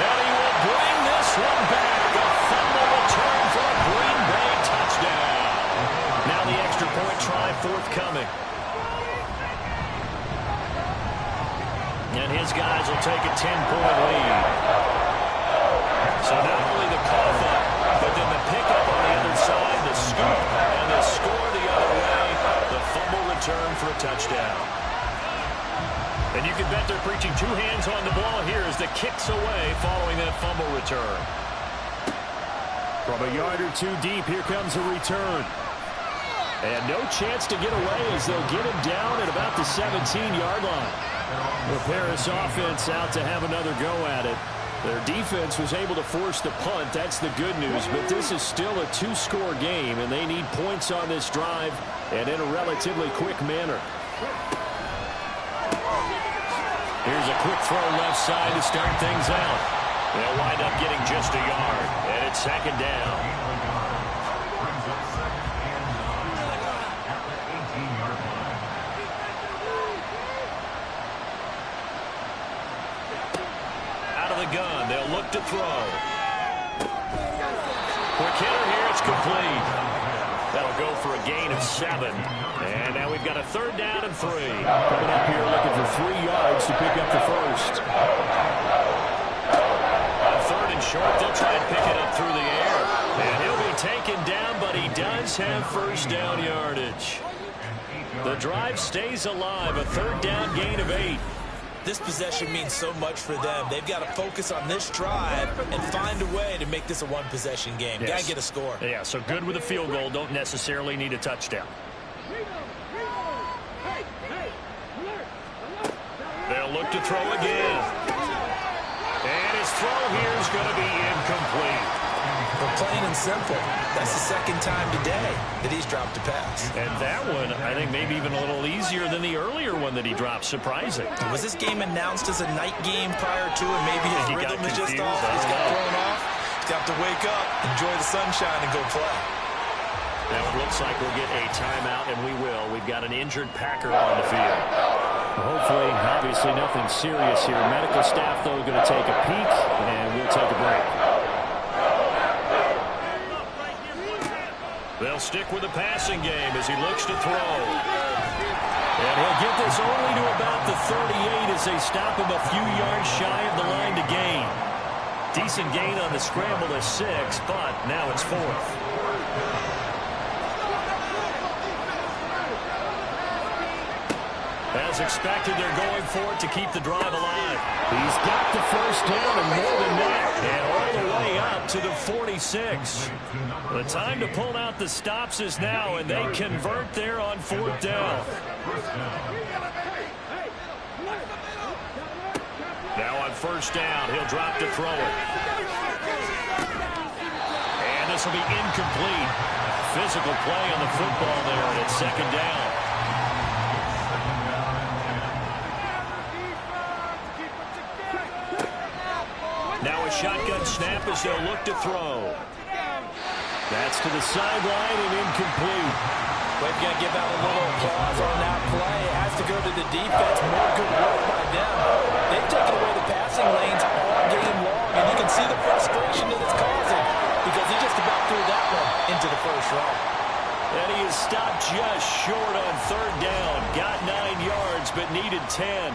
And he will bring this one back. A fumble return for a Green Bay touchdown. Now the extra point try forthcoming. And his guys will take a 10-point lead. So not only the cough up, but then the pickup on the other side, the scoop, and the score the other way. The fumble return for a touchdown. And you can bet they're preaching 2 hands on the ball here as the kick's away following that fumble return. From a yard or 2 deep, here comes a return. And no chance to get away as they'll get him down at about the 17-yard line. The Paris offense out to have another go at it. Their defense was able to force the punt. That's the good news. But this is still a 2-score game, and they need points on this drive and in a relatively quick manner. Here's a quick throw left side to start things out. They'll wind up getting just a yard, and it's 2nd down. Gun. They'll look to throw. Quick hitter here. It's complete. That'll go for a gain of 7. And now we've got a 3rd down and 3. Coming up here looking for 3 yards to pick up the first. On 3rd and short, they'll try and pick it up through the air. And he'll be taken down, but he does have 1st down yardage. The drive stays alive. A 3rd down gain of 8. This possession means so much for them. They've got to focus on this drive and find a way to make this a one-possession game. Yes. Got to get a score. Yeah, so good with a field goal. Don't necessarily need a touchdown. They'll look to throw again. And his throw here is going to be incomplete. But plain and simple, that's the second time today that he's dropped a pass. And that one, I think, maybe even a little easier than the earlier one that he dropped. Surprising. Was this game announced as a night game prior to, and maybe his rhythm is just off? I He's got thrown off. He's got to wake up, enjoy the sunshine, and go play. Now it looks like we'll get a timeout, and we will. We've got an injured Packer on the field. Hopefully, obviously, nothing serious here. Medical staff, though, going to take a peek, and we'll take a break. They'll stick with the passing game as he looks to throw. And he'll get this only to about the 38 as they stop him a few yards shy of the line to gain. Decent gain on the scramble to 6, but now it's 4th. As expected, they're going for it to keep the drive alive. He's got the first down and more than that. And all the way up to the 46. The time to pull out the stops is now, and they convert there on 4th down. Now on 1st down, he'll drop to throw it. And this will be incomplete. Physical play on the football there, and it's 2nd down. Now a shotgun snap as they'll look to throw. That's to the sideline and incomplete. We've got to give out a little applause on that play. It has to go to the defense. More good work by them. They've taken away the passing lanes all game long, and you can see the frustration that it's causing because he just about threw that one into the first row. And he is stopped just short on 3rd down. Got 9 yards, but needed 10.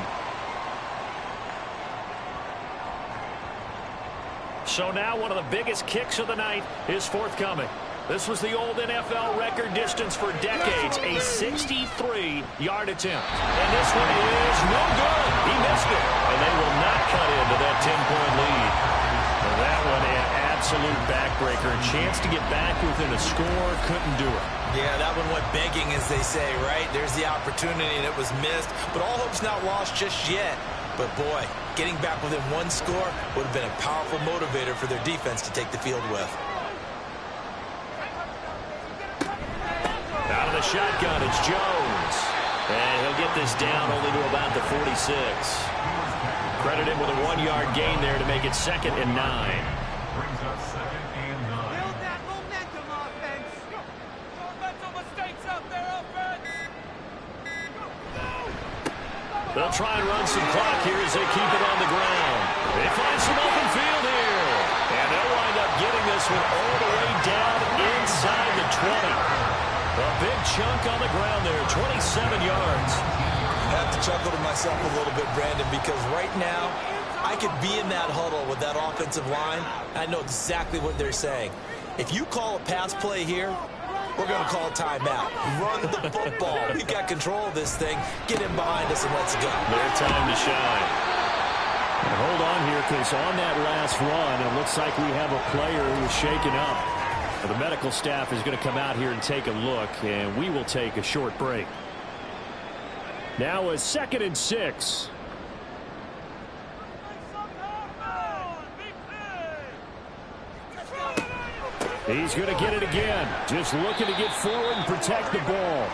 So now one of the biggest kicks of the night is forthcoming. This was the old NFL record distance for decades, a 63-yard attempt. And this one is no good. He missed it. And they will not cut into that 10-point lead. Well, that one an absolute backbreaker. A chance to get back within a score, couldn't do it. Yeah, that one went begging, as they say, right? There's the opportunity, and it was missed. But all hope's not lost just yet. But, boy, getting back within 1 score would have been a powerful motivator for their defense to take the field with. Out of the shotgun, it's Jones. And he'll get this down only to about the 46. Credit him with a 1-yard gain there to make it 2nd and 9. Brings up 2nd and 9. Build that momentum, offense. Don't mental mistakes out there, offense. They'll try and run some clock here as they keep it on the ground. They find some open field here. And they'll wind up getting this one all the way down inside the 20. A big chunk on the ground there, 27 yards. I have to chuckle to myself a little bit, Brandon, because right now I could be in that huddle with that offensive line. I know exactly what they're saying. If you call a pass play here, we're going to call a timeout. Run the football. We've got control of this thing. Get him behind us and let's go. Their time to shine. And hold on here, because on that last run, it looks like we have a player who is shaken up. The medical staff is going to come out here and take a look, and we will take a short break. Now a 2nd and 6. He's going to get it again. Just looking to get forward and protect the ball.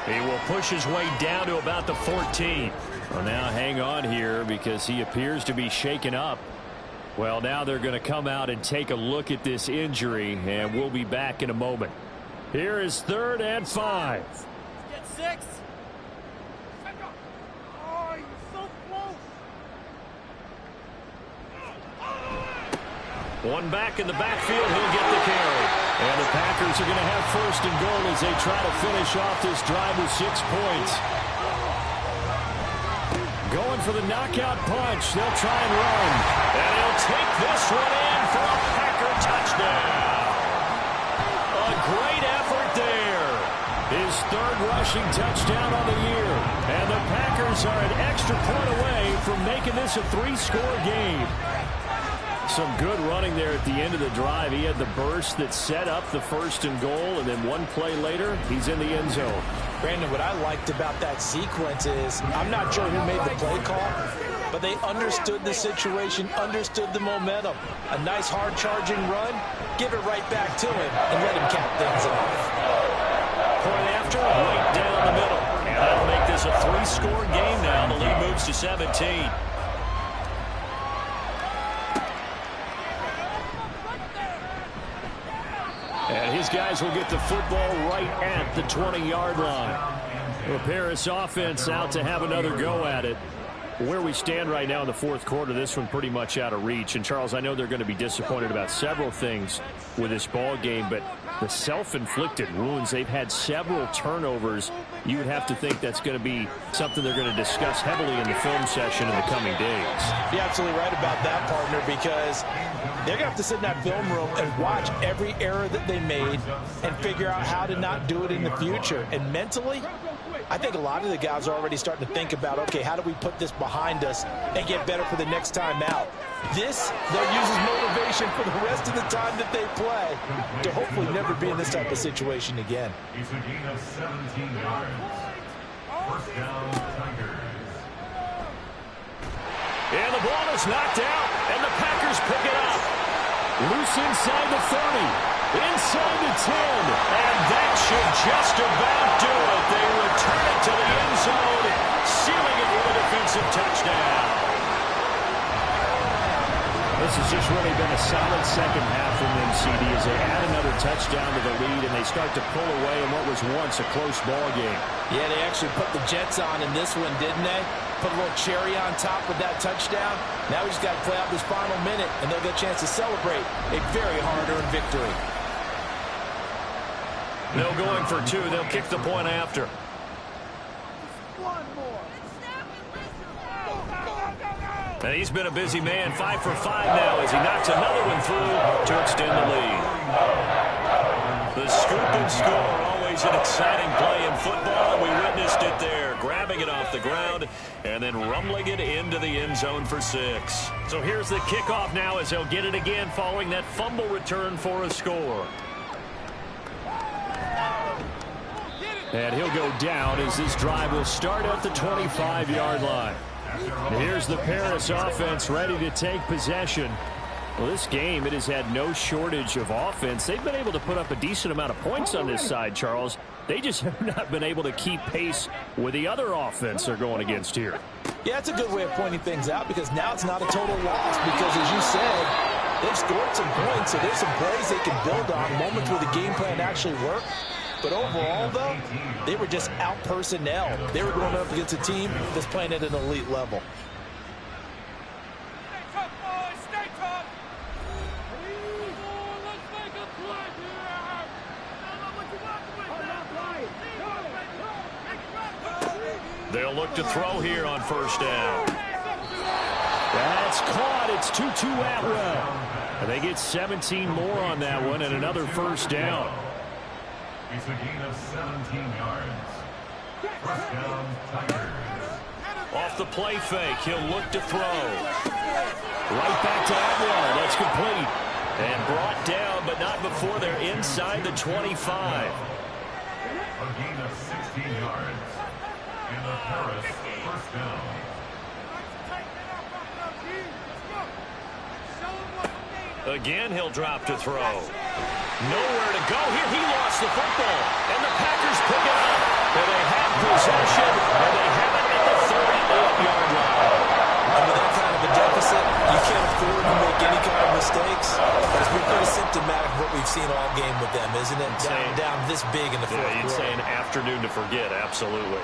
He will push his way down to about the 14. Well, now hang on here because he appears to be shaken up. Well, now they're going to come out and take a look at this injury, and we'll be back in a moment. Here is 3rd and 5. Get 6. Oh, you're so close. One back in the backfield, he'll get the carry. And the Packers are going to have 1st and goal as they try to finish off this drive with 6 points. Going for the knockout punch. They'll try and run. And he'll take this one in for a Packer touchdown. A great effort there. His third rushing touchdown on the year. And the Packers are an extra point away from making this a 3-score game. Some good running there at the end of the drive. He had the burst that set up the 1st and goal, and then one play later, he's in the end zone. Brandon, what I liked about that sequence is, I'm not sure who made the play call, but they understood the situation, understood the momentum. A nice hard-charging run, give it right back to him, and let him cap things off. Point after, right down the middle. And that'll make this a 3-score game now. The lead moves to 17. And his guys will get the football right at the 20-yard line. The Paris offense out to have another go at it. Where we stand right now in the 4th quarter, this one pretty much out of reach. And, Charles, I know they're going to be disappointed about several things with this ball game, but the self-inflicted wounds, they've had several turnovers. You would have to think that's going to be something they're going to discuss heavily in the film session in the coming days. You're absolutely right about that, partner, because they're going to have to sit in that film room and watch every error that they made and figure out how to not do it in the future. And mentally, I think a lot of the guys are already starting to think about, okay, how do we put this behind us and get better for the next time out? This, they'll use as motivation for the rest of the time that they play to hopefully never be in this type of situation again. It's a gain of 17 yards. First down, Tigers. And the ball is knocked out, and the Packers pick it up. Loose inside the 30. Inside the 10, and that should just about do it. They return it to the end zone, sealing it with a defensive touchdown. This has just really been a solid second half from them, CD, as they add another touchdown to the lead, and they start to pull away in what was once a close ball game. Yeah, they actually put the Jets on in this one, didn't they? Put a little cherry on top with that touchdown. Now we just got to play out this final minute, and they'll get a chance to celebrate a very hard-earned victory. No going for 2. They'll kick the point after. And he's been a busy man, 5 for 5 now as he knocks another one through to extend the lead. The scoop and score, always an exciting play in football, and we witnessed it there, grabbing it off the ground and then rumbling it into the end zone for 6. So here's the kickoff now as they'll get it again following that fumble return for a score. And he'll go down as this drive will start at the 25-yard line. And here's the Paris offense ready to take possession. Well, this game, it has had no shortage of offense. They've been able to put up a decent amount of points on this side, Charles. They just have not been able to keep pace with the other offense they're going against here. Yeah, that's a good way of pointing things out, because now it's not a total loss, because as you said, they've scored some points, so there's some plays they can build on, moments where the game plan actually worked. But overall, though, they were just out-personnel. They were going up against a team that's playing at an elite level. Stay tough, boys. Stay tough. Let's make a play here. They'll look to throw here on first down. That's caught. It's Tutu Atwell. And they get 17 more on that one and another first down. It's a gain of 17 yards. First down, Tigers. Off the play fake, he'll look to throw. Right back to Atwell. That's complete. And brought down, but not before they're inside the 25. A gain of 16 yards. And the Paris first down. Again, he'll drop to throw. Nowhere to go here. He lost the football. And the Packers pick it up. And they have possession. And they have it at the 38-yard line. And with that kind of a deficit, you can't afford to make any kind of mistakes. But it's been pretty symptomatic of what we've seen all game with them, isn't it? Down this big in the fourth quarter. You'd say an afternoon to forget. Absolutely.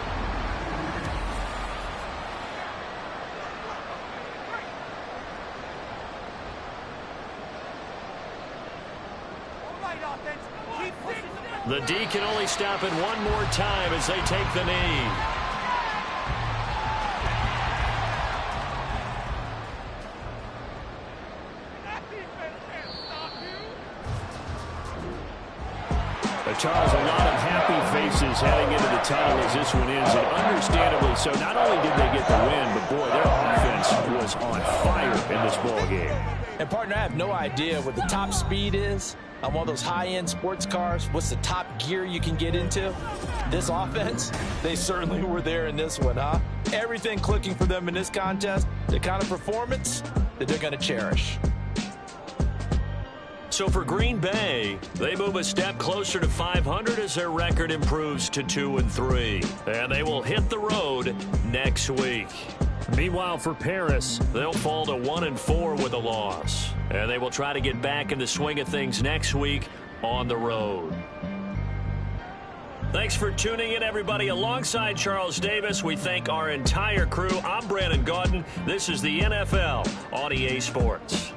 The D can only stop it one more time as they take the knee. A Charles, a lot of happy faces heading into the tunnel as this one ends, and understandably so. Not only did they get the win, but boy, their offense was on fire in this ball game. And partner, I have no idea what the top speed is on one of those high-end sports cars. What's the top gear you can get into? This offense, they certainly were there in this one, huh? Everything clicking for them in this contest, the kind of performance that they're going to cherish. So for Green Bay, they move a step closer to 500 as their record improves to 2-3. And they will hit the road next week. Meanwhile, for Paris, they'll fall to 1-4 with a loss. And they will try to get back in the swing of things next week on the road. Thanks for tuning in, everybody. Alongside Charles Davis, we thank our entire crew. I'm Brandon Gaudin. This is the NFL on EA Sports.